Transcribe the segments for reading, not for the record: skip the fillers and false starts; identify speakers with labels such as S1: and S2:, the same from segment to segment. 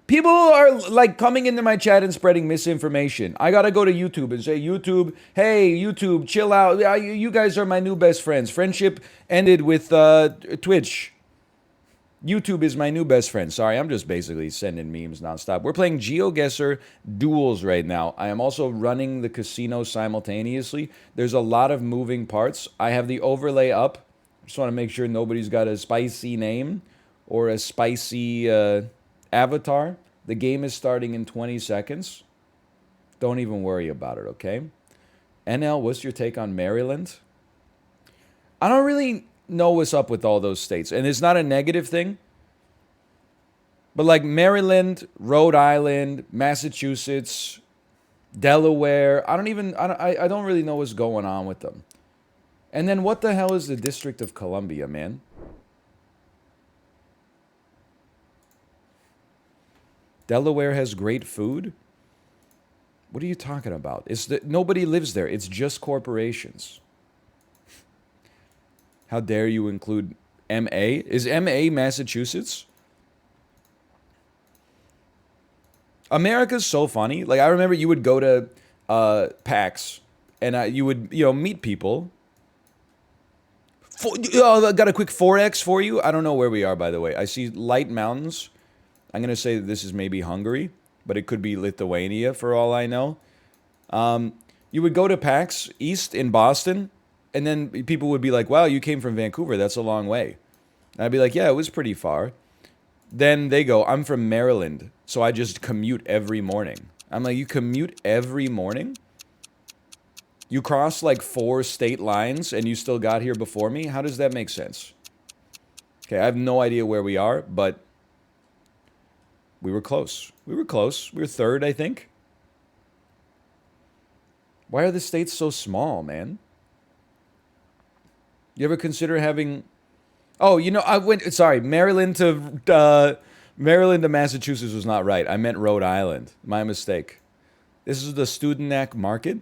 S1: People are like coming into my chat and spreading misinformation. I gotta go to YouTube and say, YouTube, hey, YouTube, chill out. You guys are my new best friends. Friendship ended with Twitch. YouTube is my new best friend. Sorry, I'm just basically sending memes nonstop. We're playing GeoGuessr duels right now. I am also running the casino simultaneously. There's a lot of moving parts. I have the overlay up. Just want to make sure nobody's got a spicy name or a spicy avatar. The game is starting in 20 seconds. Don't even worry about it, okay? NL, what's your take on Maryland? I don't really know what's up with all those states. And it's not a negative thing. But like Maryland, Rhode Island, Massachusetts, Delaware, I don't really know what's going on with them. And then what the hell is the District of Columbia, man? Delaware has great food? What are you talking about? Nobody lives there. It's just corporations. How dare you include MA? Is MA Massachusetts? America's so funny. Like, I remember you would go to PAX and you would, meet people. I got a quick 4X for you. I don't know where we are, by the way. I see light mountains. I'm going to say that this is maybe Hungary, but it could be Lithuania for all I know. You would go to PAX East in Boston, and then people would be like, wow, you came from Vancouver. That's a long way. And I'd be like, yeah, it was pretty far. Then they go, I'm from Maryland, so I just commute every morning. I'm like, you commute every morning? You crossed like 4 state lines and you still got here before me? How does that make sense? Okay, I have no idea where we are, but we were close. We were close. We were third, I think. Why are the states so small, man? You ever consider having... Oh, I went... Sorry, Maryland to Massachusetts was not right. I meant Rhode Island. My mistake. This is the Studenac Market.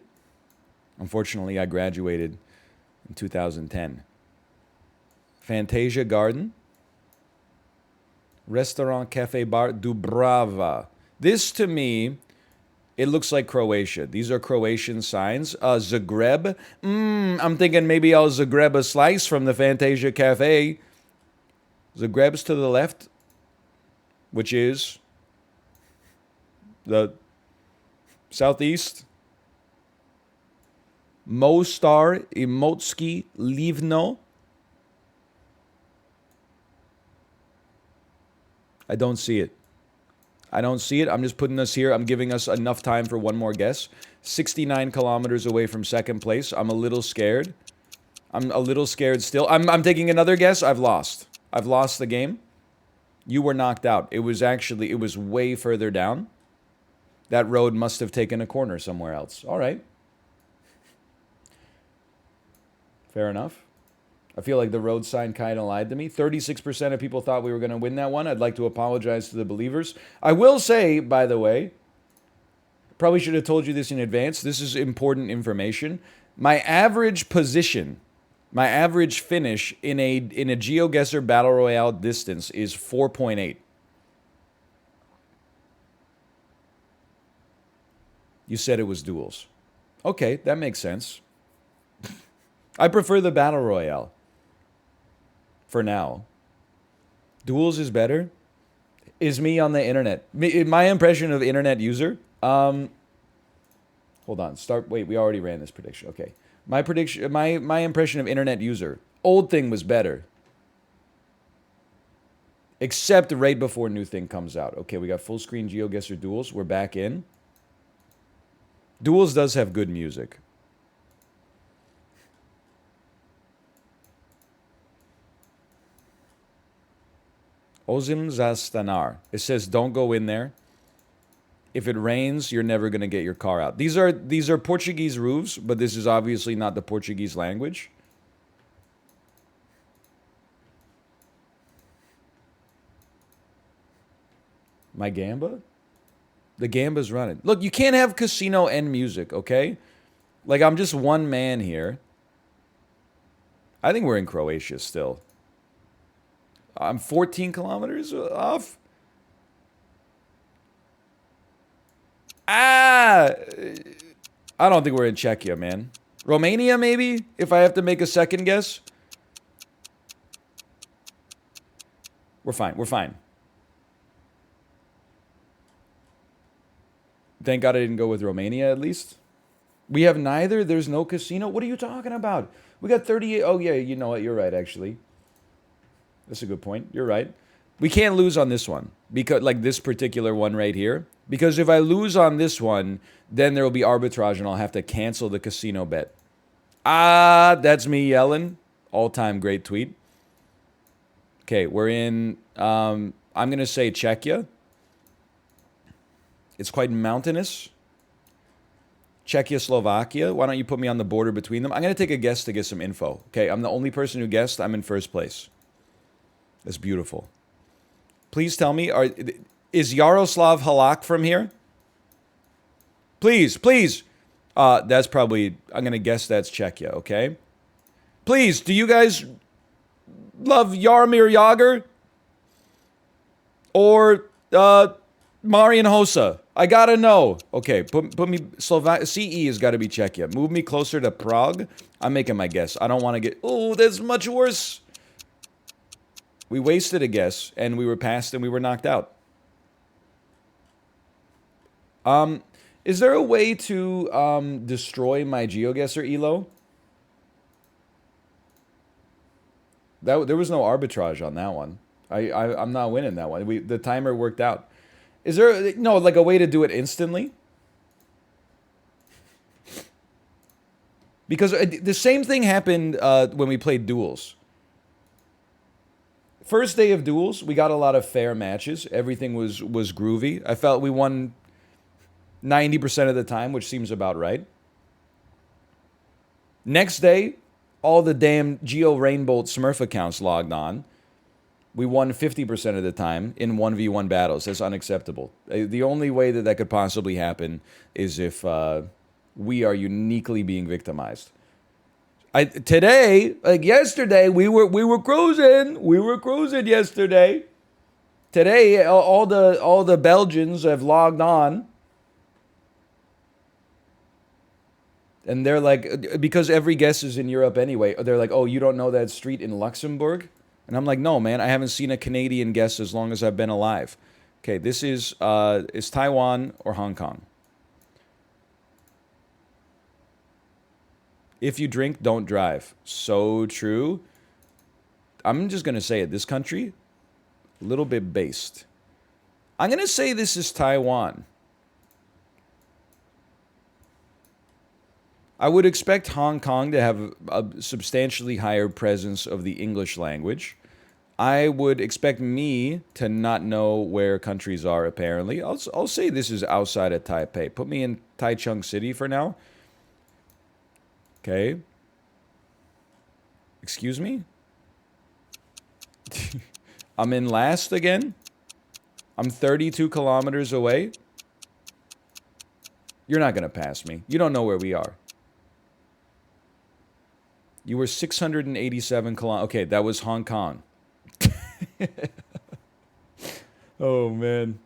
S1: Unfortunately, I graduated in 2010. Fantasia Garden. Restaurant, cafe, bar, Dubrava. This, to me, it looks like Croatia. These are Croatian signs. Zagreb. I'm thinking maybe I'll Zagreb a slice from the Fantasia Cafe. Zagreb's to the left, which is the southeast. Mostar, Imotski, Livno. I don't see it. I don't see it. I'm just putting us here. I'm giving us enough time for one more guess. 69 kilometers away from second place. I'm a little scared. I'm a little scared still. I'm taking another guess. I've lost. I've lost the game. You were knocked out. It was way further down. That road must have taken a corner somewhere else. All right. Fair enough. I feel like the road sign kind of lied to me. 36% of people thought we were going to win that one. I'd like to apologize to the believers. I will say, by the way, probably should have told you this in advance. This is important information. My average position, my average finish in a GeoGuessr Battle Royale distance is 4.8. You said it was duels. Okay, that makes sense. I prefer the Battle Royale. For now. Duels is better. Is me on the internet. My impression of internet user. Hold on. Wait, we already ran this prediction. Okay. My prediction. My impression of internet user. Old thing was better. Except right before new thing comes out. Okay, we got full screen GeoGuessr duels. We're back in. Duels does have good music. Ozim Zastanar. It says don't go in there. If it rains, you're never going to get your car out. These are Portuguese roofs, but this is obviously not the Portuguese language. My Gamba? The Gamba's running. Look, you can't have casino and music, okay? Like, I'm just one man here. I think we're in Croatia still. I'm 14 kilometers off. I don't think we're in Czechia, man. Romania, maybe? If I have to make a second guess? We're fine. We're fine. Thank God I didn't go with Romania, at least. We have neither. There's no casino. What are you talking about? We got 38. Oh, yeah, you know what? You're right, actually. That's a good point. You're right. We can't lose on this one. Because, like, this particular one right here. Because if I lose on this one, then there will be arbitrage and I'll have to cancel the casino bet. Ah, that's me yelling. All-time great tweet. Okay, we're in, I'm going to say Czechia. It's quite mountainous. Czechia, Slovakia. Why don't you put me on the border between them? I'm going to take a guess to get some info. Okay, I'm the only person who guessed. I'm in first place. That's beautiful. Please tell me, is Yaroslav Halak from here? Please, please. That's probably, I'm going to guess that's Czechia, okay? Please, do you guys love Jaromir Jagr? Or Marian Hossa? I gotta know. Okay, put me, CE has got to be Czechia. Move me closer to Prague. I'm making my guess. I don't want to get, oh, that's much worse. We wasted a guess, and we were passed, and we were knocked out. Is there a way to destroy my GeoGuessr elo? There was no arbitrage on that one. I'm not winning that one. The timer worked out. Is there no like a way to do it instantly? Because the same thing happened when we played duels. First day of duels, we got a lot of fair matches. Everything was groovy. I felt we won 90% of the time, which seems about right. Next day, all the damn Geo Rainbolt Smurf accounts logged on. We won 50% of the time in 1v1 battles. That's unacceptable. The only way that that could possibly happen is if we are uniquely being victimized. Today, like yesterday, we were cruising. We were cruising yesterday. Today, all the Belgians have logged on. And they're like, because every guess is in Europe anyway, they're like, oh, you don't know that street in Luxembourg? And I'm like, no, man, I haven't seen a Canadian guess as long as I've been alive. Okay, this is Taiwan or Hong Kong. If you drink, don't drive. So true. I'm just going to say it. This country, a little bit based. I'm going to say this is Taiwan. I would expect Hong Kong to have a substantially higher presence of the English language. I would expect me to not know where countries are, apparently. I'll say this is outside of Taipei. Put me in Taichung City for now. Okay. Excuse me? I'm in last again. I'm 32 kilometers away. You're not going to pass me. You don't know where we are. You were 687 kilometers. Okay, that was Hong Kong. Oh, man.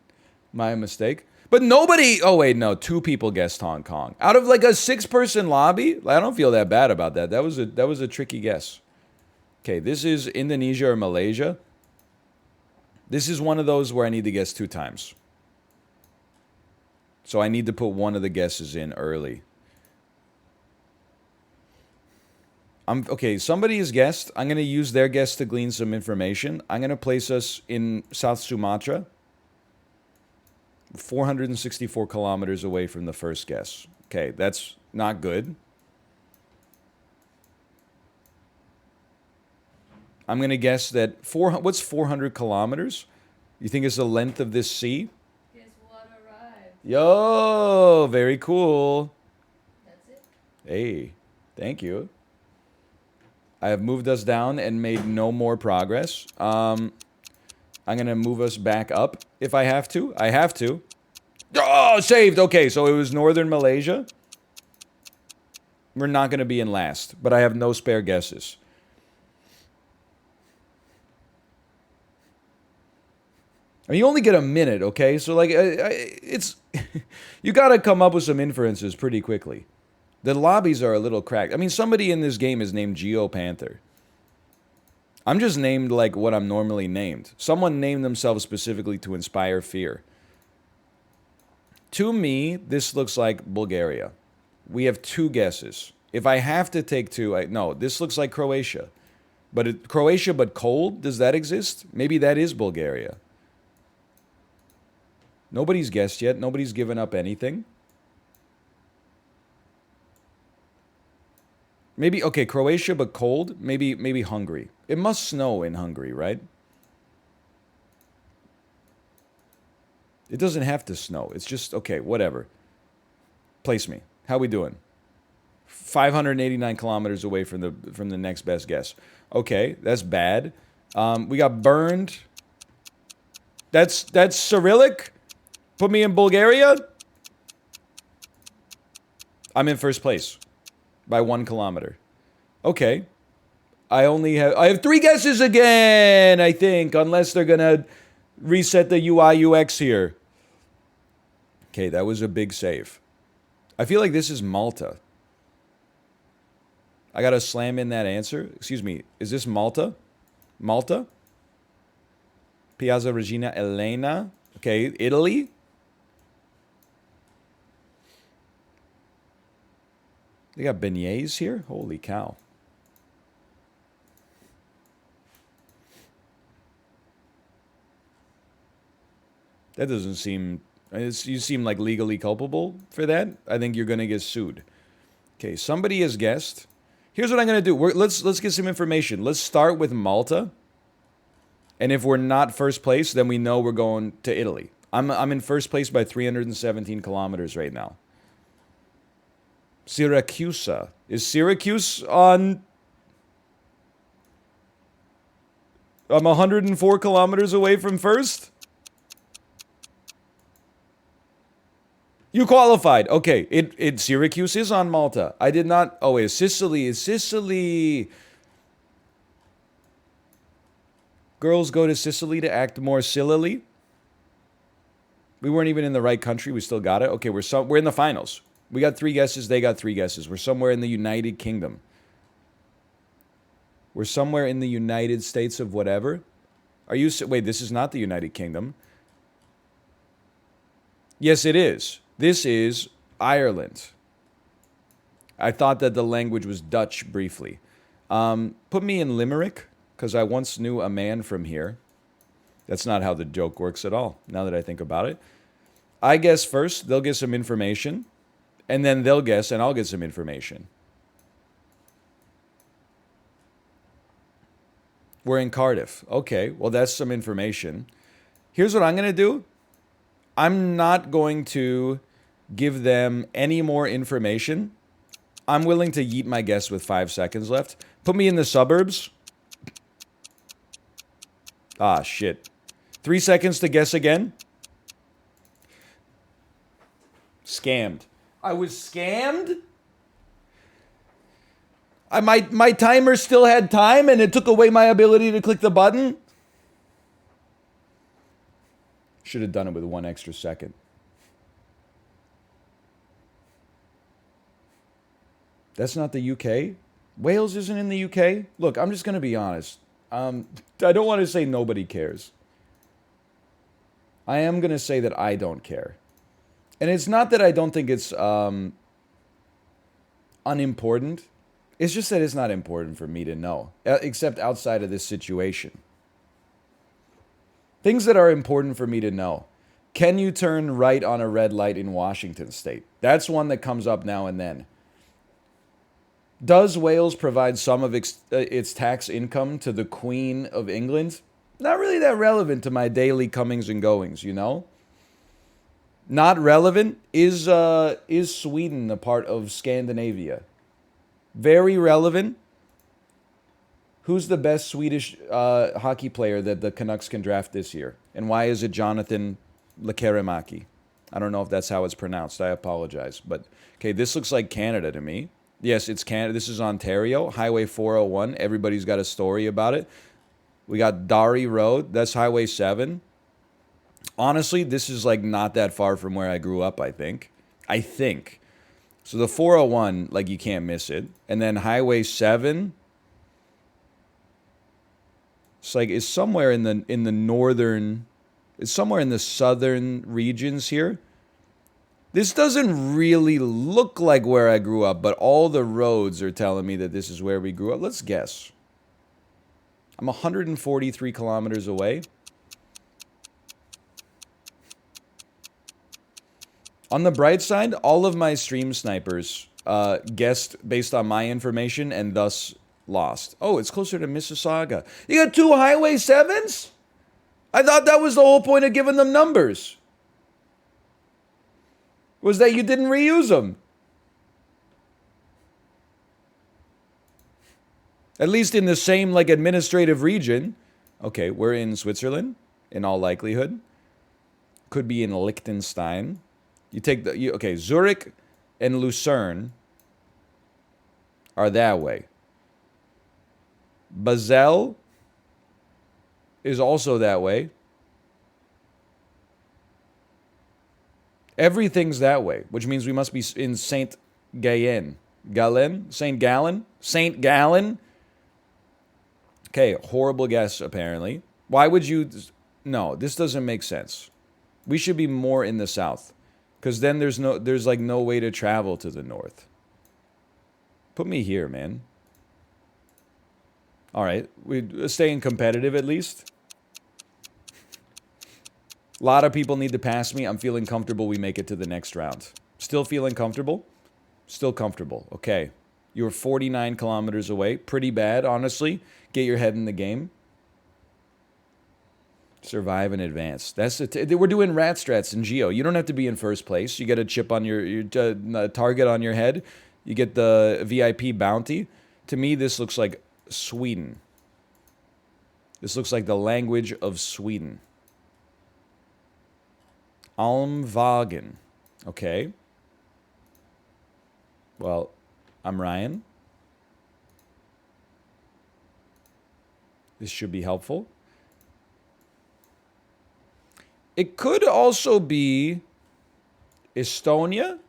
S1: My mistake. But nobody... Oh, wait, no. 2 people guessed Hong Kong. Out of like a 6-person lobby? I don't feel that bad about that. That was a tricky guess. Okay, this is Indonesia or Malaysia. This is one of those where I need to guess 2 times. So I need to put one of the guesses in early. Okay, somebody has guessed. I'm going to use their guess to glean some information. I'm going to place us in South Sumatra. 464 kilometers away from the first guess. Okay, that's not good. I'm going to guess that what's 400 kilometers? You think it's the length of this sea?
S2: Guess what arrived?
S1: Yo, very cool.
S2: That's it.
S1: Hey, thank you. I have moved us down and made no more progress. I'm going to move us back up if I have to. I have to. Oh, saved. Okay, so it was northern Malaysia. We're not going to be in last, but I have no spare guesses. I mean, you only get a minute, okay? So, like, it's... you got to come up with some inferences pretty quickly. The lobbies are a little cracked. I mean, somebody in this game is named GeoPanther. I'm just named like what I'm normally named. Someone named themselves specifically to inspire fear. To me, this looks like Bulgaria. We have 2 guesses. If I have to take 2, no, this looks like Croatia. But Croatia, but cold? Does that exist? Maybe that is Bulgaria. Nobody's guessed yet. Nobody's given up anything. Maybe, okay, Croatia, but cold? Maybe Hungary. It must snow in Hungary, right? It doesn't have to snow. It's just, okay, whatever. Place me. How we doing? 589 kilometers away from the next best guess. Okay, that's bad. We got burned. That's Cyrillic? Put me in Bulgaria? I'm in first place by 1 kilometer. Okay. I have 3 guesses again, I think, unless they're gonna reset the UI UX here. Okay, that was a big save. I feel like this is Malta. I gotta slam in that answer. Excuse me, is this Malta? Malta? Piazza Regina Elena. Okay, Italy? They got beignets here? Holy cow. That doesn't seem... You seem like legally culpable for that. I think you're going to get sued. Okay, somebody has guessed. Here's what I'm going to do. Let's get some information. Let's start with Malta. And if we're not first place, then we know we're going to Italy. I'm in first place by 317 kilometers right now. Syracuse. Is Syracuse on... I'm 104 kilometers away from first? You qualified. Okay, Syracuse is on Malta. I did not... Oh, wait, Sicily is Sicily. Girls go to Sicily to act more sillily. We weren't even in the right country. We still got it. Okay, we're in the finals. We got 3 guesses. They got 3 guesses. We're somewhere in the United Kingdom. We're somewhere in the United States of whatever. Wait, this is not the United Kingdom. Yes, it is. This is Ireland. I thought that the language was Dutch briefly. Put me in Limerick, because I once knew a man from here. That's not how the joke works at all, now that I think about it. I guess first, they'll get some information, and then they'll guess, and I'll get some information. We're in Cardiff. Okay, well, that's some information. Here's what I'm going to do. I'm not going to give them any more information. I'm willing to yeet my guess with 5 seconds left. Put me in the suburbs. Ah, shit. 3 seconds to guess again. Scammed. I was scammed? My timer still had time and it took away my ability to click the button? Should have done it with 1 extra second. That's not the UK? Wales isn't in the UK? Look, I'm just going to be honest. I don't want to say nobody cares. I am going to say that I don't care. And it's not that I don't think it's unimportant. It's just that it's not important for me to know, except outside of this situation. Things that are important for me to know. Can you turn right on a red light in Washington State? That's one that comes up now and then. Does Wales provide some of its tax income to the Queen of England? Not really that relevant to my daily comings and goings, you know? Not relevant. Is Sweden a part of Scandinavia? Very relevant. Who's the best Swedish hockey player that the Canucks can draft this year? And why is it Jonathan Lekkerimäki? I don't know if that's how it's pronounced. I apologize. But, okay, this looks like Canada to me. Yes, it's Canada. This is Ontario. Highway 401. Everybody's got a story about it. We got Dari Road. That's Highway 7. Honestly, this is like not that far from where I grew up, I think. So the 401, like you can't miss it. And then Highway 7, it's like it's somewhere in the northern, it's somewhere in the southern regions here. This doesn't really look like where I grew up, but all the roads are telling me that this is where we grew up. Let's guess. I'm 143 kilometers away. On the bright side, all of my stream snipers guessed based on my information and thus lost. Oh, it's closer to Mississauga. You got 2 Highway 7s? I thought that was the whole point of giving them numbers. Was that you didn't reuse them. At least in the same like administrative region. Okay, we're in Switzerland in all likelihood. Could be in Liechtenstein. You take the okay, Zurich and Lucerne are that way. Basel is also that way. Everything's that way, which means we must be in Saint Gallen. Saint Gallen. Okay, horrible guess apparently. Why would you? No, this doesn't make sense. We should be more in the south, because then there's like no way to travel to the north. Put me here, man. All right, we're staying competitive at least. A lot of people need to pass me. I'm feeling comfortable we make it to the next round. Still feeling comfortable? Still comfortable. Okay. You're 49 kilometers away. Pretty bad, honestly. Get your head in the game. Survive and advance. That's we're doing rat strats in Geo. You don't have to be in first place. You get a chip on your target on your head. You get the VIP bounty. To me, this looks like Sweden. This looks like the language of Sweden. Almwagen. Okay. Well, I'm Ryan. This should be helpful. It could also be Estonia.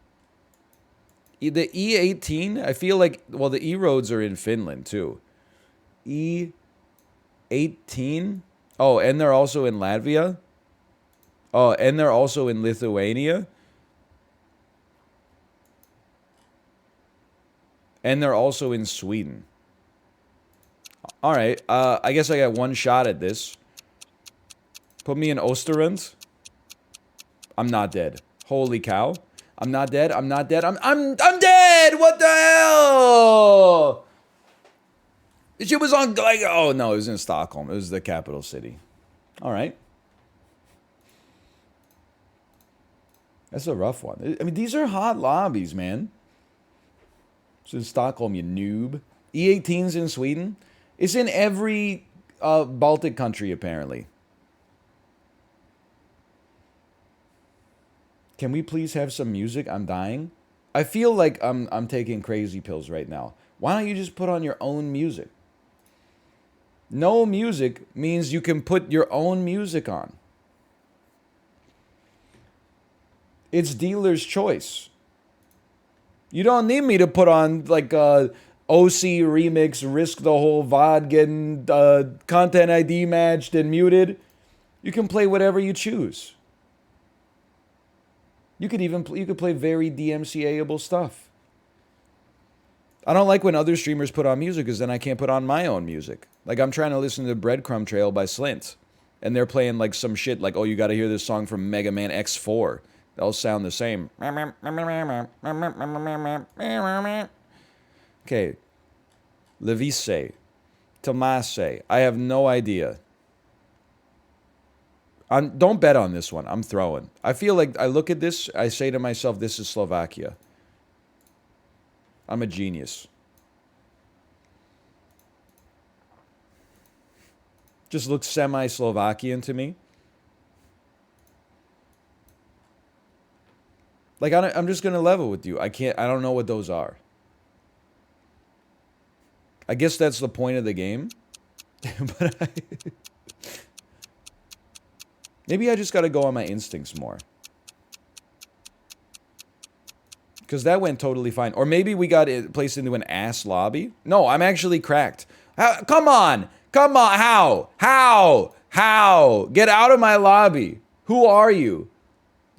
S1: The E18, I feel like, well, the E roads are in Finland too. E18. Oh, and they're also in Latvia. Oh, and they're also in Lithuania. And they're also in Sweden. All right, I guess I got one shot at this. Put me in Osterund. I'm not dead. Holy cow. I'm not dead. I'm not dead. I'm dead. What the hell? This shit was on like, oh no, it was in Stockholm. It was the capital city. All right. That's a rough one. I mean, these are hot lobbies, man. It's in Stockholm, you noob. E18's in Sweden. It's in every Baltic country, apparently. Can we please have some music? I'm dying. I feel like I'm taking crazy pills right now. Why don't you just put on your own music? No music means you can put your own music on. It's dealer's choice. You don't need me to put on like OC remix, risk the whole VOD getting content ID matched and muted. You can play whatever you choose. You could play very DMCA-able stuff. I don't like when other streamers put on music because then I can't put on my own music. Like I'm trying to listen to Breadcrumb Trail by Slint. And they're playing like some shit like, oh, you got to hear this song from Mega Man X4. They'll sound the same. Okay. Levise. Tomase. I have no idea. Don't bet on this one. I'm throwing. I feel like I look at this, I say to myself, this is Slovakia. I'm a genius. Just looks semi-Slovakian to me. Like, I'm just going to level with you. I don't know what those are. I guess that's the point of the game. But maybe I just got to go on my instincts more. Because that went totally fine. Or maybe we got it placed into an ass lobby. No, I'm actually cracked. Come on. Come on. How? How? How? Get out of my lobby. Who are you?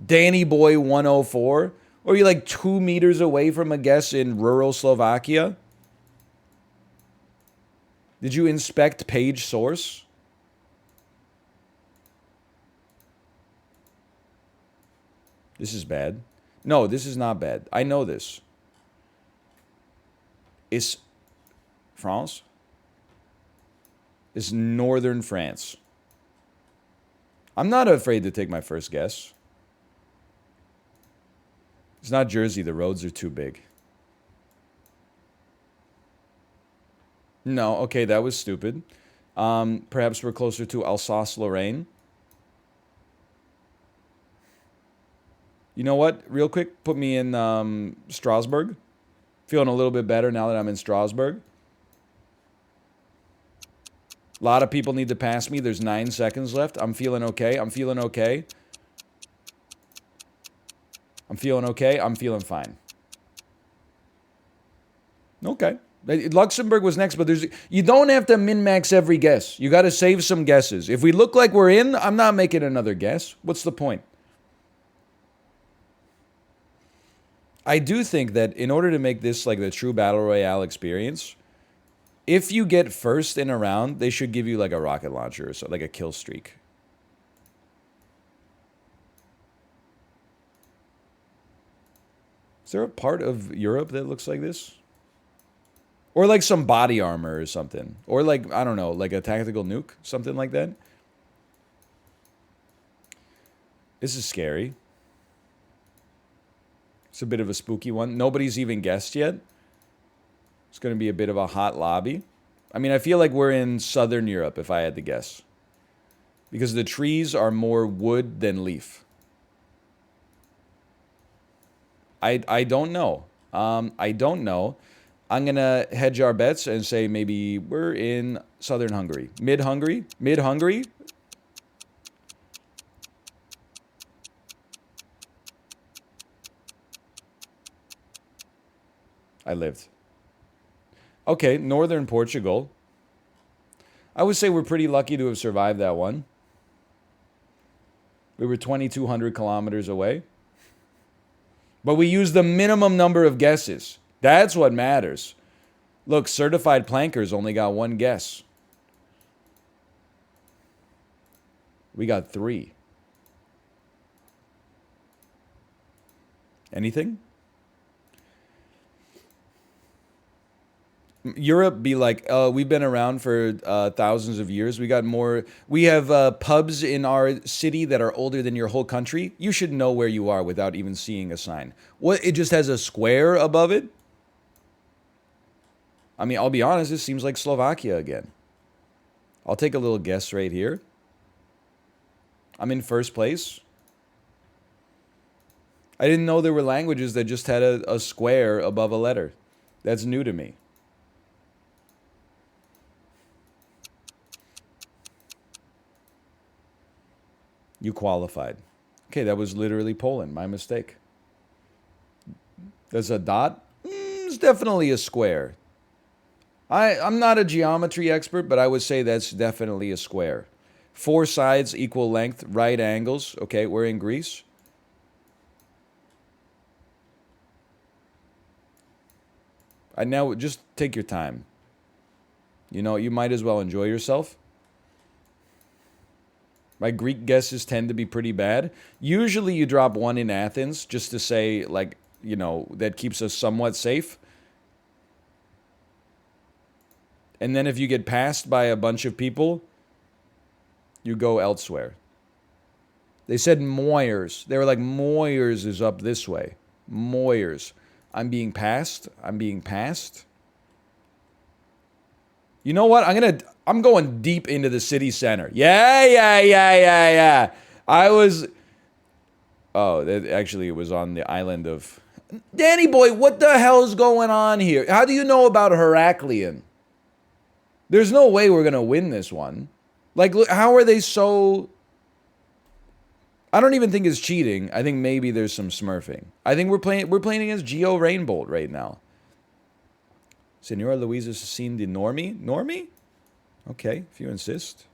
S1: Danny Boy 104? Or are you like 2 meters away from a guess in rural Slovakia? Did you inspect page source? This is bad. No, this is not bad. I know this. It's France? It's northern France. I'm not afraid to take my first guess. It's not Jersey. The roads are too big. No, okay, that was stupid. Perhaps we're closer to Alsace-Lorraine. You know what? Real quick, put me in Strasbourg. Feeling a little bit better now that I'm in Strasbourg. A lot of people need to pass me. There's 9 seconds left. I'm feeling okay. I'm feeling okay. I'm feeling okay. I'm feeling fine. Okay. Luxembourg was next, but you don't have to min-max every guess. You got to save some guesses. If we look like we're in, I'm not making another guess. What's the point? I do think that in order to make this like the true Battle Royale experience, if you get first in a round, they should give you like a rocket launcher or so, like a kill streak. Is there a part of Europe that looks like this? Or like some body armor or something. Or like, I don't know, like a tactical nuke, something like that. This is scary. It's a bit of a spooky one. Nobody's even guessed yet. It's going to be a bit of a hot lobby. I mean, I feel like we're in Southern Europe, if I had to guess. Because the trees are more wood than leaf. I don't know. I don't know. I'm going to hedge our bets and say maybe we're in Southern Hungary. Mid-Hungary? Mid-Hungary? I lived. Okay, northern Portugal. I would say we're pretty lucky to have survived that one. We were 2,200 kilometers away. But we used the minimum number of guesses. That's what matters. Look, certified plankers only got 1 guess. We got 3. Anything? Europe be like, we've been around for thousands of years. We have pubs in our city that are older than your whole country. You should know where you are without even seeing a sign. What? It just has a square above it? I mean, I'll be honest, it seems like Slovakia again. I'll take a little guess right here. I'm in first place. I didn't know there were languages that just had a square above a letter. That's new to me. You qualified. Okay, that was literally Poland. My mistake. There's a dot. It's definitely a square. I'm not a geometry expert, but I would say that's definitely a square. 4 sides, equal length, right angles. Okay, we're in Greece. Now just take your time. You know, you might as well enjoy yourself. My Greek guesses tend to be pretty bad. Usually you drop 1 in Athens just to say, like, you know, that keeps us somewhat safe. And then if you get passed by a bunch of people, you go elsewhere. They said Moyers. They were like, Moyers is up this way. Moyers. I'm being passed. I'm being passed. You know what? I'm going deep into the city center. Yeah. Actually, it was on the island of... Danny boy, what the hell's going on here? How do you know about Heraklion? There's no way we're going to win this one. Like, look, how are they so... I don't even think it's cheating. I think maybe there's some smurfing. I think we're playing against Geo Rainbolt right now. Senora Luisa Cecine de Normie? Normie? Okay, if you insist.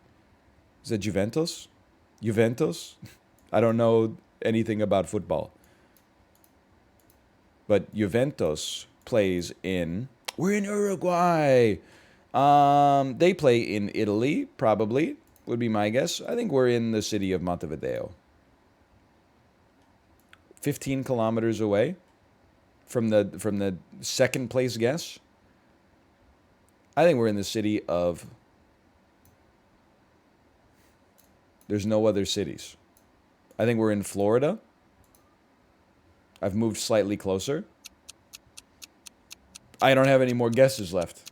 S1: Is that Juventus? Juventus? I don't know anything about football. But Juventus plays in... We're in Uruguay! They play in Italy, probably, would be my guess. I think we're in the city of Montevideo. 15 kilometers away from the second place guess. I think we're in the city of... There's no other cities. I think we're in Florida. I've moved slightly closer. I don't have any more guesses left.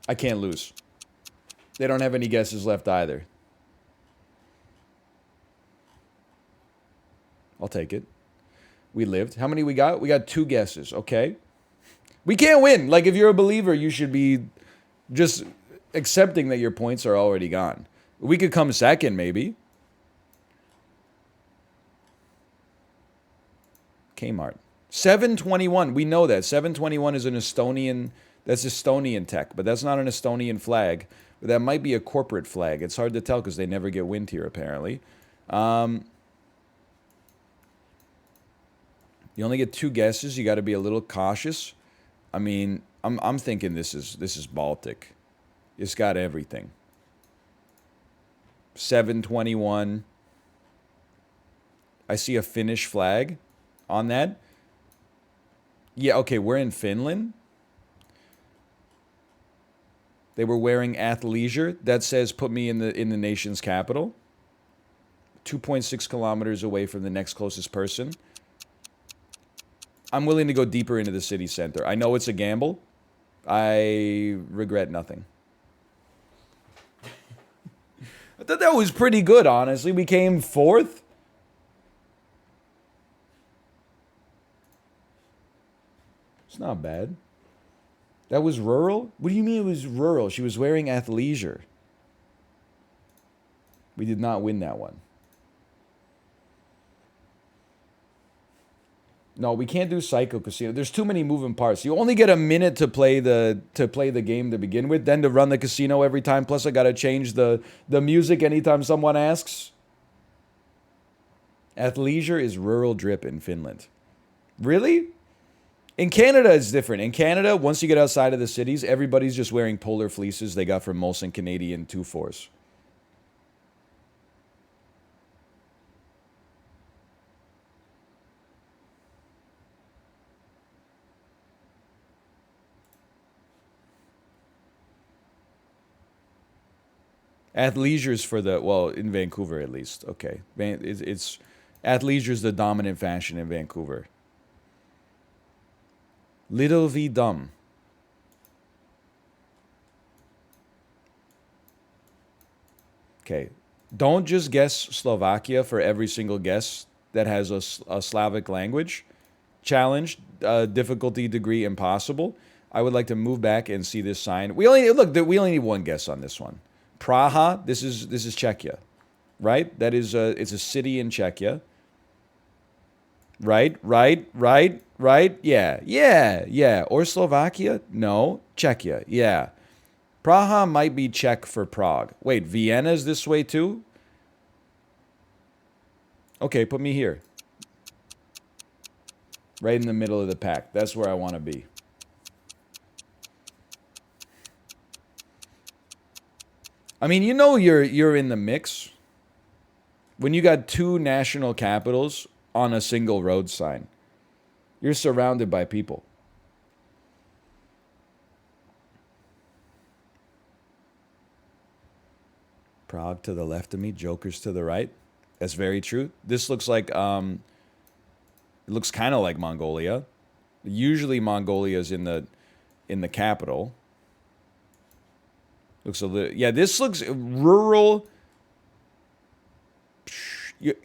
S1: I can't lose. They don't have any guesses left either. I'll take it. We lived. How many we got? We got 2 guesses. Okay. We can't win. Like, if you're a believer, you should be just accepting that your points are already gone. We could come second, maybe. Kmart. 721. We know that. 721 is an Estonian... That's Estonian tech, but that's not an Estonian flag. But that might be a corporate flag. It's hard to tell because they never get wind here, apparently. You only get 2 guesses. You got to be a little cautious. I mean, I'm thinking this is Baltic. It's got everything. 721. I see a Finnish flag on that. Yeah, okay, we're in Finland. They were wearing athleisure. That says put me in the nation's capital. 2.6 kilometers away from the next closest person. I'm willing to go deeper into the city center. I know it's a gamble. I regret nothing. I thought that was pretty good, honestly. We came 4th. It's not bad. That was rural? What do you mean it was rural? She was wearing athleisure. We did not win that one. No, we can't do Psycho Casino. There's too many moving parts. You only get a minute to play the game to begin with, then to run the casino every time. Plus, I gotta change the music anytime someone asks. Athleisure is rural drip in Finland. Really? In Canada, it's different. In Canada, once you get outside of the cities, everybody's just wearing polar fleeces they got from Molson Canadian 2-4s. Athleisure is for the, well, in Vancouver at least. Okay. It's athleisure is the dominant fashion in Vancouver. Little v dumb. Okay. Don't just guess Slovakia for every single guess that has a Slavic language. Challenge, difficulty degree impossible. I would like to move back and see this sign. We only need one guess on this one. Praha. This is Czechia, right? That is it's a city in Czechia. Right. Yeah. Or Slovakia? No. Czechia. Yeah. Praha might be Czech for Prague. Wait, Vienna's this way too? Okay, put me here. Right in the middle of the pack. That's where I want to be. I mean, you know you're in the mix when you got 2 national capitals on a single road sign. You're surrounded by people. Prague to the left of me, Jokers to the right. That's very true. This looks like it looks kind of like Mongolia. Usually Mongolia's in the capital. Looks a little, yeah, this looks rural.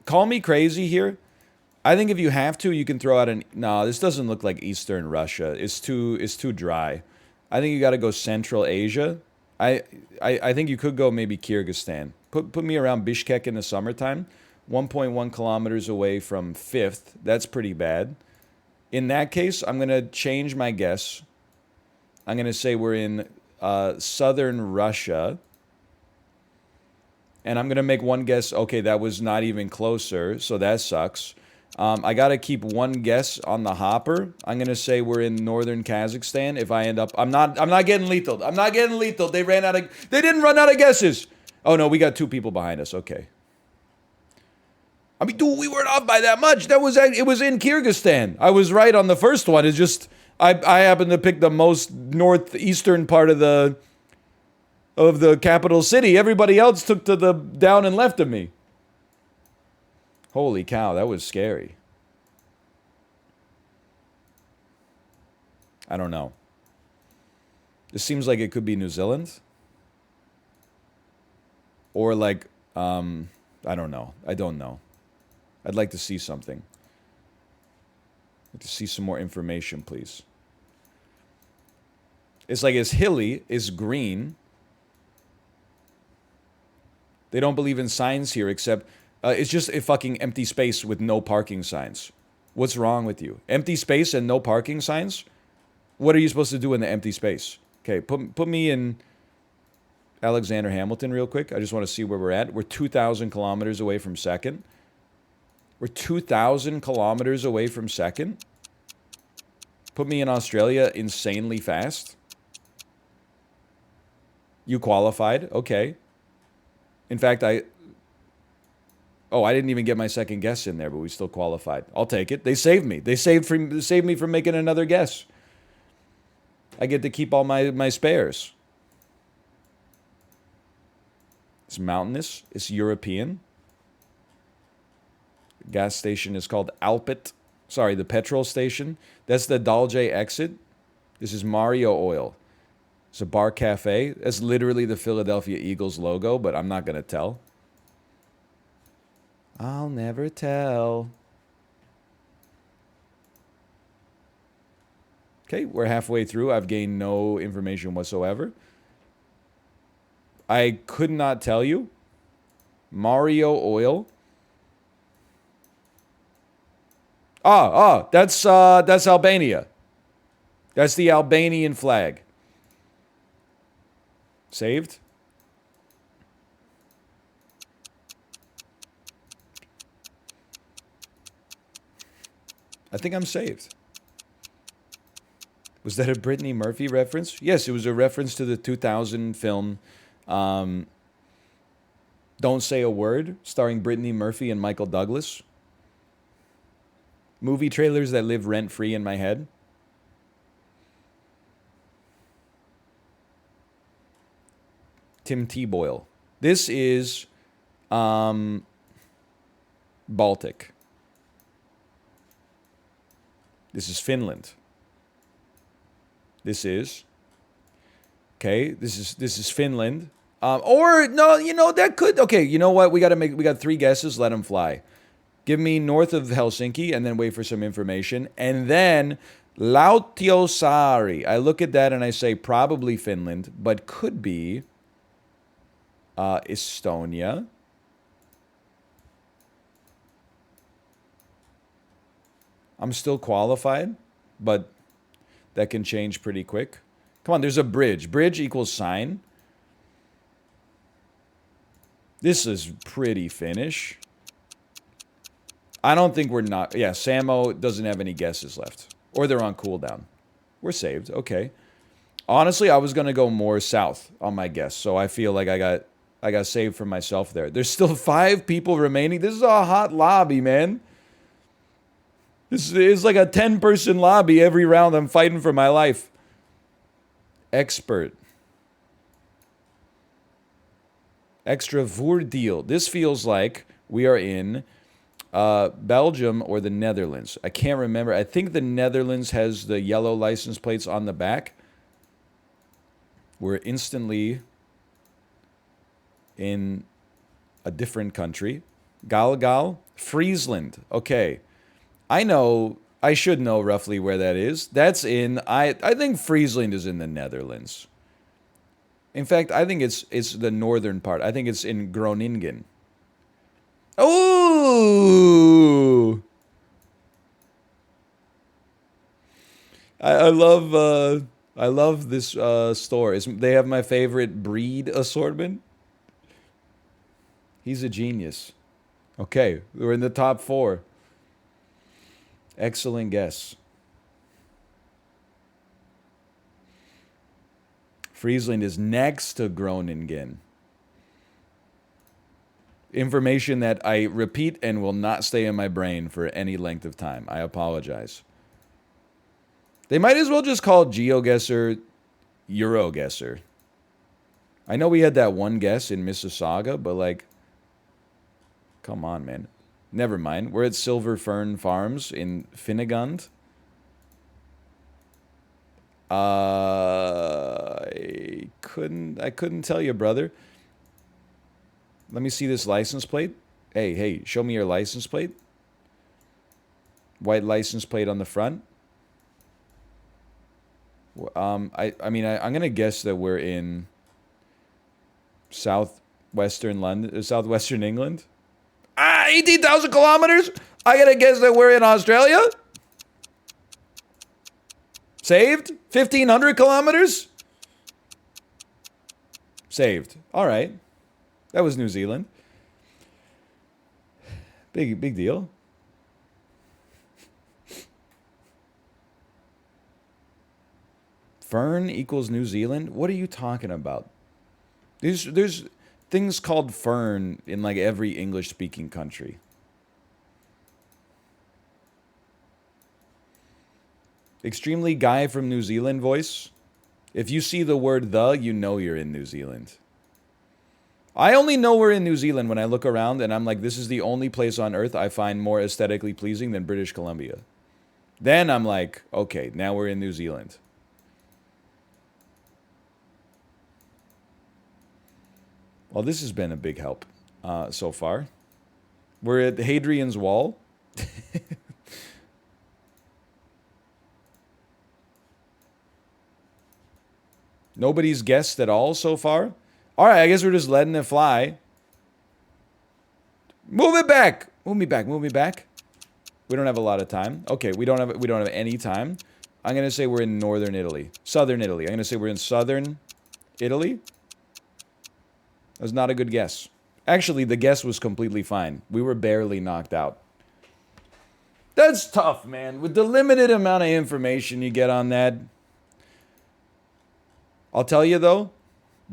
S1: Call me crazy here. I think if you have to, you can throw out an... No, this doesn't look like Eastern Russia. It's too dry. I think you got to go Central Asia. I think you could go maybe Kyrgyzstan. Put me around Bishkek in the summertime. 1.1 kilometers away from 5th. That's pretty bad. In that case, I'm going to change my guess. I'm going to say we're in southern Russia. And I'm going to make one guess. Okay, that was not even closer, so that sucks. I got to keep one guess on the hopper. I'm going to say we're in northern Kazakhstan. If I end up... I'm not getting lethal. I'm not getting lethal. They didn't run out of guesses. Oh, no, we got 2 people behind us. Okay. I mean, dude, we weren't off by that much. It was in Kyrgyzstan. I was right on the first one. It's just I happened to pick the most northeastern part of the capital city. Everybody else took to the down and left of me. Holy cow, that was scary. I don't know. This seems like it could be New Zealand. Or like, I don't know. I don't know. I'd like to see something. I'd like to see some more information, please. It's like it's hilly, it's green. They don't believe in signs here, except it's just a fucking empty space with no parking signs. What's wrong with you? Empty space and no parking signs? What are you supposed to do in the empty space? Okay, put me in Alexander Hamilton real quick. I just want to see where we're at. We're 2,000 kilometers away from second. We're 2,000 kilometers away from second. Put me in Australia insanely fast. You qualified. Okay. In fact, I didn't even get my second guess in there, but we still qualified. I'll take it. They saved me. They saved me from making another guess. I get to keep all my spares. It's mountainous. It's European. Gas station is called Alpit. Sorry, the petrol station. That's the Dalje exit. This is Mario Oil. It's a bar cafe. That's literally the Philadelphia Eagles logo, but I'm not going to tell. I'll never tell. Okay, we're halfway through. I've gained no information whatsoever. I could not tell you. Mario Oil. That's Albania. That's the Albanian flag. Saved? I think I'm saved. Was that a Brittany Murphy reference? Yes, it was a reference to the 2000 film Don't Say a Word, starring Brittany Murphy and Michael Douglas. Movie trailers that live rent-free in my head. Tim T-Boyle. This is Baltic. This is Finland. This is Finland. Or no, that could. Okay, you know what? We got 3 guesses. Let them fly. Give me north of Helsinki and then wait for some information. And then Lauttiosaari. I look at that and I say probably Finland, but could be Estonia. I'm still qualified, but that can change pretty quick. Come on, there's a bridge. Bridge equals sign. This is pretty Finnish. I don't think we're not... Yeah, Samo doesn't have any guesses left. Or they're on cooldown. We're saved. Okay. Honestly, I was going to go more south on my guess. So I feel like I got saved for myself there. There's still 5 people remaining. This is a hot lobby, man. This is like a 10-person lobby every round. I'm fighting for my life. Expert. Extra voordeel. This feels like we are in Belgium or the Netherlands. I can't remember. I think the Netherlands has the yellow license plates on the back. We're instantly in a different country. Galgal. Friesland. Okay. I should know roughly where that is. That's in, I think Friesland is in the Netherlands. In fact, I think it's the northern part. I think it's in Groningen. Ooh! I love this store. They have my favorite breed assortment. He's a genius. Okay, we're in the top 4. Excellent guess. Friesland is next to Groningen. Information that I repeat and will not stay in my brain for any length of time. I apologize. They might as well just call GeoGuessr EuroGuessr. I know we had that one guess in Mississauga, but like, come on, man. Never mind. We're at Silver Fern Farms in Finnegand. I couldn't tell you, brother. Let me see this license plate. Hey, show me your license plate. White license plate on the front. I'm gonna guess that we're in southwestern London, southwestern England. 18,000 kilometers. I gotta guess that we're in Australia. Saved? 1,500 kilometers? Saved. All right. That was New Zealand. Big deal. Fern equals New Zealand? What are you talking about? There's things called fern in like every English-speaking country. Extremely guy from New Zealand voice. If you see the word the, you know you're in New Zealand. I only know we're in New Zealand when I look around and I'm like, this is the only place on earth I find more aesthetically pleasing than British Columbia. Then I'm like, okay, now we're in New Zealand. Well, this has been a big help so far. We're at Hadrian's Wall. Nobody's guessed at all so far. All right, I guess we're just letting it fly. Move it back. Move me back. Move me back. We don't have a lot of time. Okay, we don't have any time. I'm gonna say we're in northern Italy, southern Italy. I'm gonna say we're in southern Italy. That's not a good guess. Actually, the guess was completely fine. We were barely knocked out. That's tough, man. With the limited amount of information you get on that. I'll tell you though,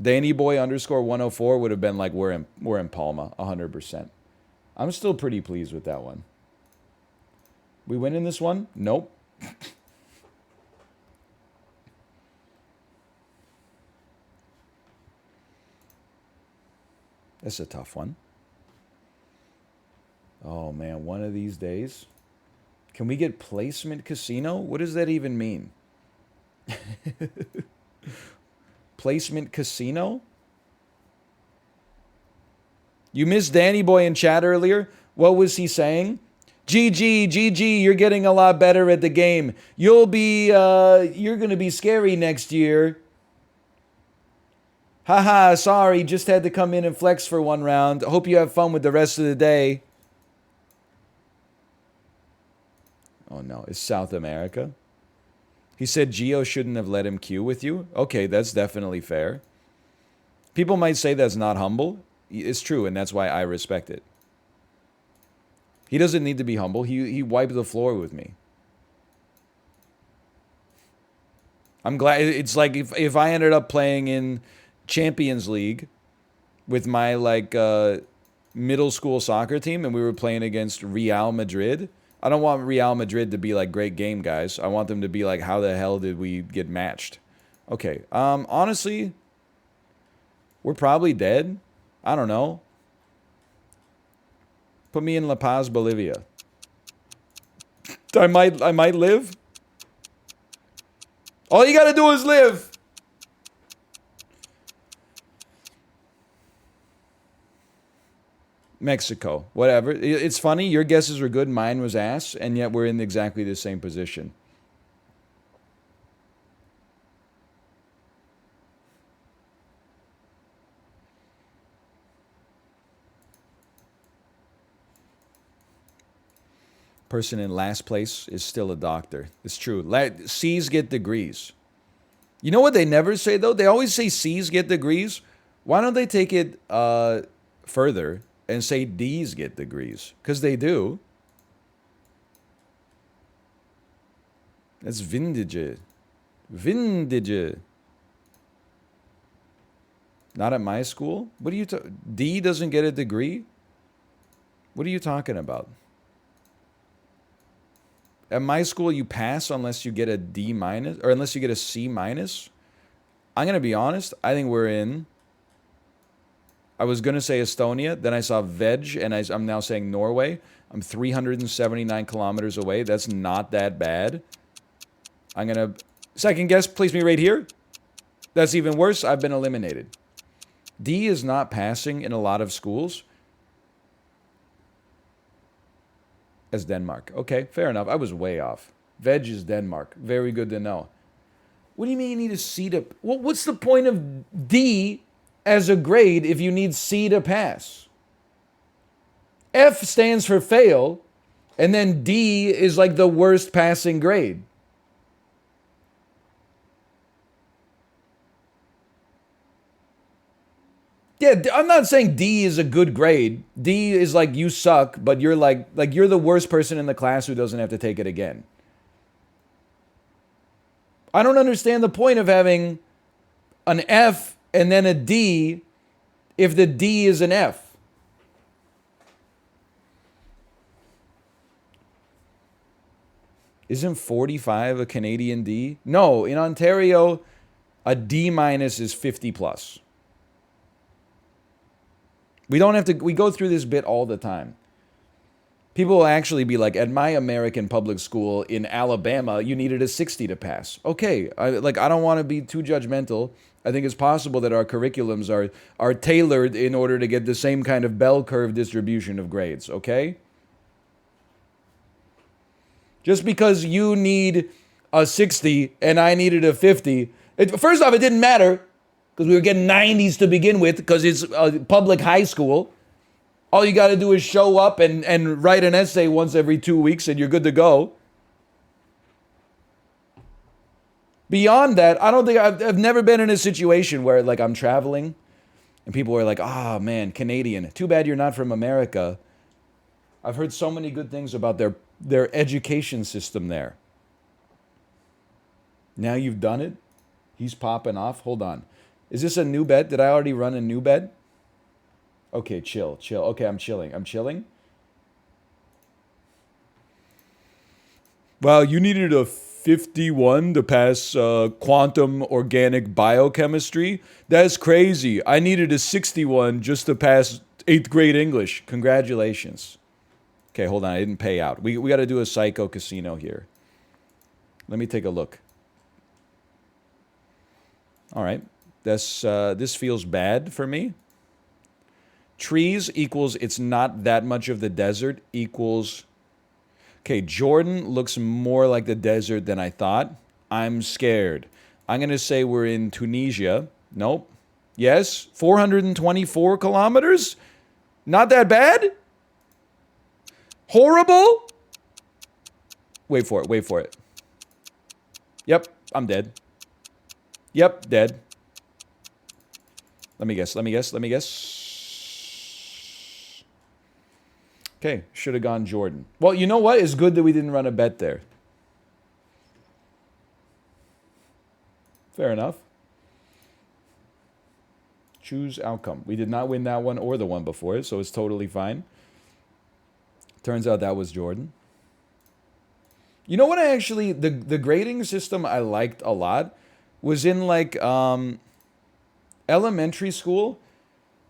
S1: Danny Boy _104 would have been like, we're in Palma, 100%. I'm still pretty pleased with that one. We win in this one? Nope. That's a tough one. Oh man, one of these days. Can we get placement casino? What does that even mean? Placement casino? You missed Danny Boy in chat earlier. What was he saying? GG, you're getting a lot better at the game. You're gonna be scary next year. Haha, sorry, just had to come in and flex for one round. Hope you have fun with the rest of the day. Oh no, it's South America. He said Geo shouldn't have let him queue with you. Okay, that's definitely fair. People might say that's not humble. It's true, and that's why I respect it. He doesn't need to be humble. He wiped the floor with me. I'm glad. It's like if I ended up playing in Champions League with my like middle school soccer team and we were playing against Real Madrid. I don't want Real Madrid to be like, great game, guys. I want them to be like, how the hell did we get matched? Okay. Honestly, we're probably dead. I don't know. Put me in La Paz, Bolivia. I might live. All you gotta do is live. Mexico, whatever. It's funny, your guesses were good, mine was ass, and yet we're in exactly the same position. Person in last place is still a doctor. It's true. C's get degrees. You know what they never say, though? They always say C's get degrees. Why don't they take it further and say D's get degrees? Because they do. That's vintage. Vintage. Not at my school? What are you D doesn't get a degree? What are you talking about? At my school, you pass unless you get a D minus, or unless you get a C minus. I'm going to be honest. I think we're in. I was going to say Estonia. Then I saw Veg, and I'm now saying Norway. I'm 379 kilometers away. That's not that bad. I'm going to second guess, place me right here. That's even worse. I've been eliminated. D is not passing in a lot of schools. As Denmark. Okay, fair enough. I was way off. Veg is Denmark. Very good to know. What do you mean you need a C to... What's the point of D as a grade if you need C to pass? F stands for fail, and then D is like the worst passing grade. Yeah, I'm not saying D is a good grade. D is like you suck, but you're like you're the worst person in the class who doesn't have to take it again. I don't understand the point of having an F and then a D if the D is an F. Isn't 45 a Canadian D? No, in Ontario, a D minus is 50 plus. We don't have to, we go through this bit all the time. People will actually be like, at my American public school in Alabama, you needed a 60 to pass. Okay, I don't want to be too judgmental. I think it's possible that our curriculums are tailored in order to get the same kind of bell curve distribution of grades, okay? Just because you need a 60 and I needed a 50, first off, it didn't matter. Because we were getting 90s to begin with, because it's a public high school. All you got to do is show up and write an essay once every 2 weeks and you're good to go. Beyond that, I don't think I've never been in a situation where like I'm traveling and people are like, "Ah, man, Canadian. Too bad you're not from America." I've heard so many good things about their education system there. Now you've done it? He's popping off. Hold on. Is this a new bet? Did I already run a new bet? Okay, chill. Okay, I'm chilling. Wow, you needed a 51 to pass quantum organic biochemistry? That's crazy. I needed a 61 just to pass 8th grade English. Congratulations. Okay, hold on. I didn't pay out. We got to do a psycho casino here. Let me take a look. All right. This feels bad for me. Trees equals it's not that much of the desert equals... Okay, Jordan looks more like the desert than I thought. I'm scared. I'm going to say we're in Tunisia. Nope. Yes, 424 kilometers? Not that bad? Horrible? Wait for it. Yep, I'm dead. Yep, dead. Let me guess. Okay, should have gone Jordan. Well, you know what? It's good that we didn't run a bet there. Fair enough. Choose outcome. We did not win that one or the one before, so it's totally fine. Turns out that was Jordan. You know what the grading system I liked a lot was in like elementary school.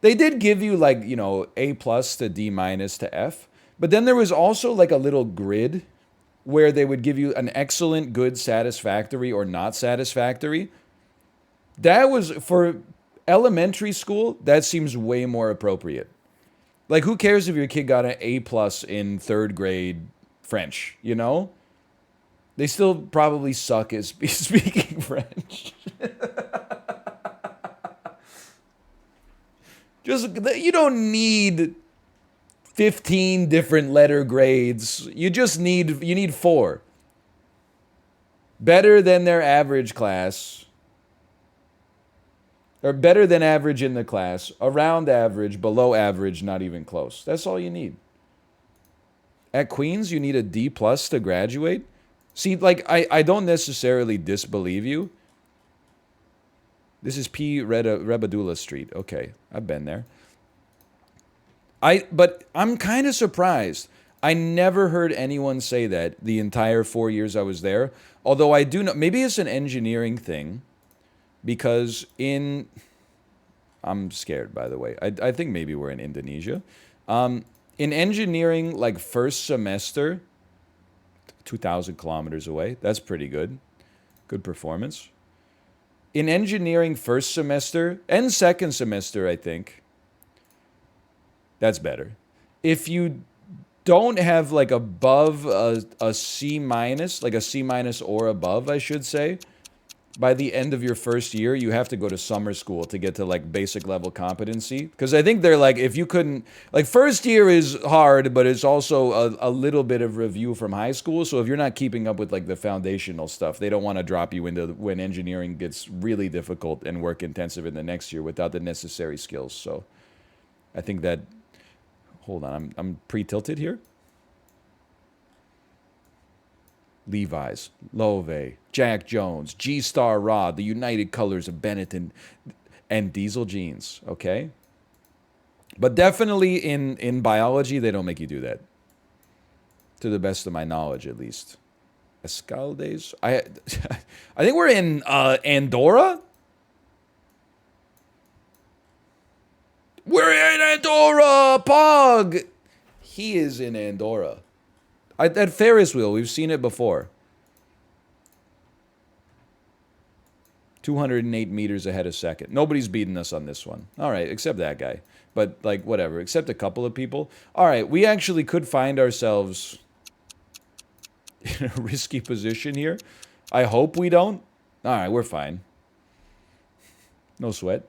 S1: They did give you like, A plus to D minus to F. But then there was also like a little grid where they would give you an excellent, good, satisfactory, or not satisfactory. That was for elementary school. That seems way more appropriate. Like, who cares if your kid got an A plus in 3rd grade French, They still probably suck at speaking French. You don't need 15 different letter grades. You need 4. Better than their average class. Or better than average in the class, around average, below average, not even close. That's all you need. At Queens, you need a D plus to graduate. See, like, I don't necessarily disbelieve you. This is Rebadula Street. Okay, I've been there. But I'm kind of surprised. I never heard anyone say that the entire 4 years I was there. Although I do know, maybe it's an engineering thing, because I'm scared, by the way. I think maybe we're in Indonesia. In engineering, like first semester, 2,000 kilometers away. That's pretty good. Good performance. In engineering first semester and second semester, I think, that's better. If you don't have like above a C minus, like a C minus or above, I should say, by the end of your first year, you have to go to summer school to get to like basic level competency. Because I think they're like, if you couldn't, like first year is hard, but it's also a little bit of review from high school. So if you're not keeping up with like the foundational stuff, they don't want to drop you into when engineering gets really difficult and work intensive in the next year without the necessary skills. So I think that, hold on, I'm pre-tilted here. Levi's, Loewe, Jack Jones, G-Star Rod, the United Colors of Benetton, and Diesel jeans, okay? But definitely in biology, they don't make you do that. To the best of my knowledge, at least. Escaldes? I think we're in Andorra? We're in Andorra, Pog! He is in Andorra. That Ferris wheel, we've seen it before. 208 meters ahead a second. Nobody's beating us on this one. All right, except that guy. But, like, whatever. Except a couple of people. All right, we actually could find ourselves in a risky position here. I hope we don't. All right, we're fine. No sweat.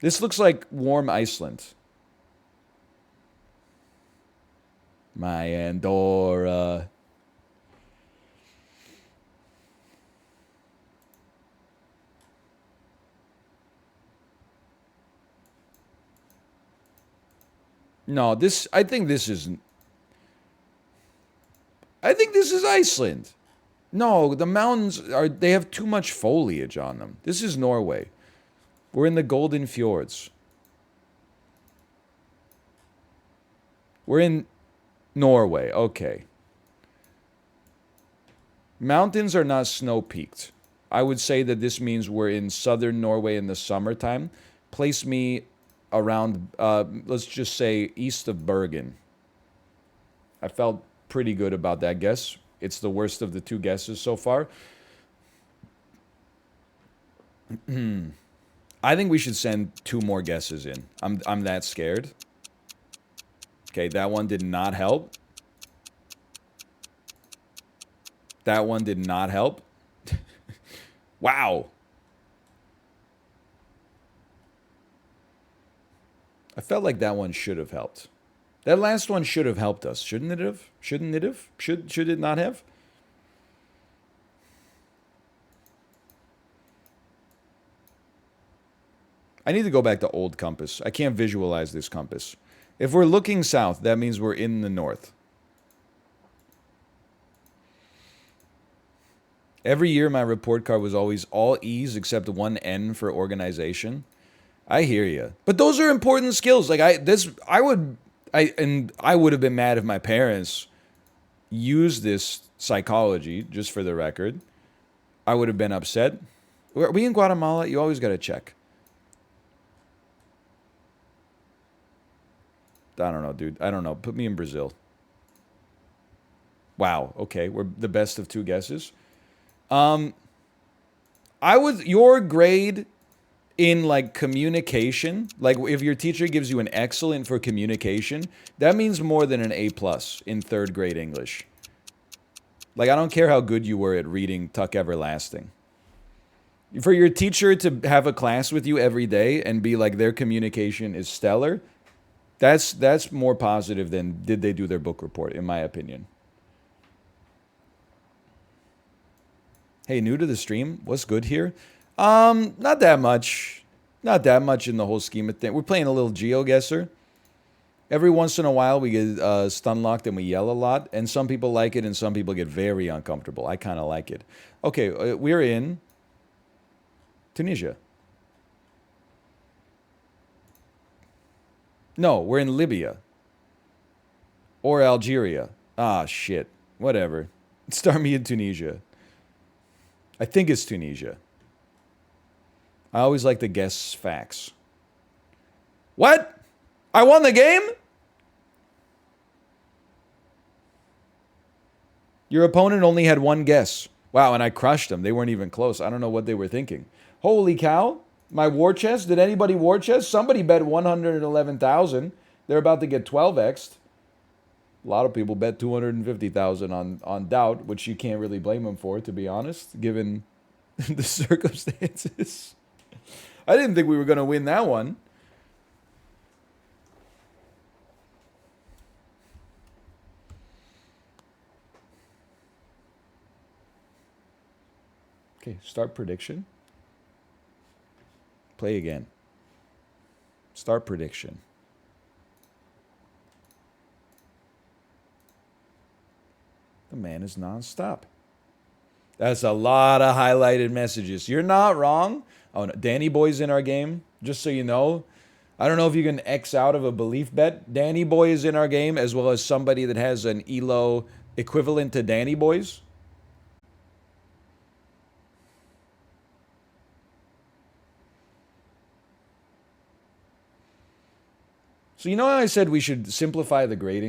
S1: This looks like warm Iceland. My Andorra. No, I think this is Iceland. No, the mountains they have too much foliage on them. This is Norway. We're in the Golden Fjords. We're in Norway, okay. Mountains are not snow-peaked. I would say that this means we're in southern Norway in the summertime. Place me around, let's just say, east of Bergen. I felt pretty good about that guess. It's the worst of the 2 guesses so far. I think we should send 2 more guesses in. I'm that scared. Okay, that one did not help. That one did not help. Wow. I felt like that one should have helped. That last one should have helped us, shouldn't it have? Shouldn't it have? Should it not have? I need to go back to old compass. I can't visualize this compass. If we're looking south, that means we're in the north. Every year, my report card was always all E's except 1 N for organization. I hear you, but those are important skills. Like I would have been mad if my parents used this psychology. Just for the record, I would have been upset. Are we in Guatemala? You always got to check. I don't know, dude. I don't know. Put me in Brazil. Wow. Okay, we're the best of 2 guesses. Your grade in like communication, like if your teacher gives you an excellent for communication, that means more than an A+ in 3rd grade English. Like I don't care how good you were at reading Tuck Everlasting. For your teacher to have a class with you every day and be like their communication is stellar, That's more positive than did they do their book report, in my opinion. Hey, new to the stream? What's good here? Not that much. Not that much in the whole scheme of things. We're playing a little GeoGuessr. Every once in a while, we get stun locked and we yell a lot. And some people like it, and some people get very uncomfortable. I kind of like it. Okay, we're in Tunisia. No, we're in Libya. Or Algeria. Ah, shit. Whatever. Start me in Tunisia. I think it's Tunisia. I always like to guess facts. What? I won the game? Your opponent only had one guess. Wow, and I crushed them. They weren't even close. I don't know what they were thinking. Holy cow. My war chest? Did anybody war chest? Somebody bet 111,000. They're about to get 12x'd. A lot of people bet 250,000 on doubt, which you can't really blame them for, to be honest, given the circumstances. I didn't think we were going to win that one. Okay, start prediction. Play again. Start prediction. The man is nonstop. That's a lot of highlighted messages. You're not wrong. Oh, no. Danny Boy's in our game, just so you know. I don't know if you can X out of a belief bet. Danny Boy is in our game, as well as somebody that has an ELO equivalent to Danny Boy's. So you know how I said we should simplify the grading?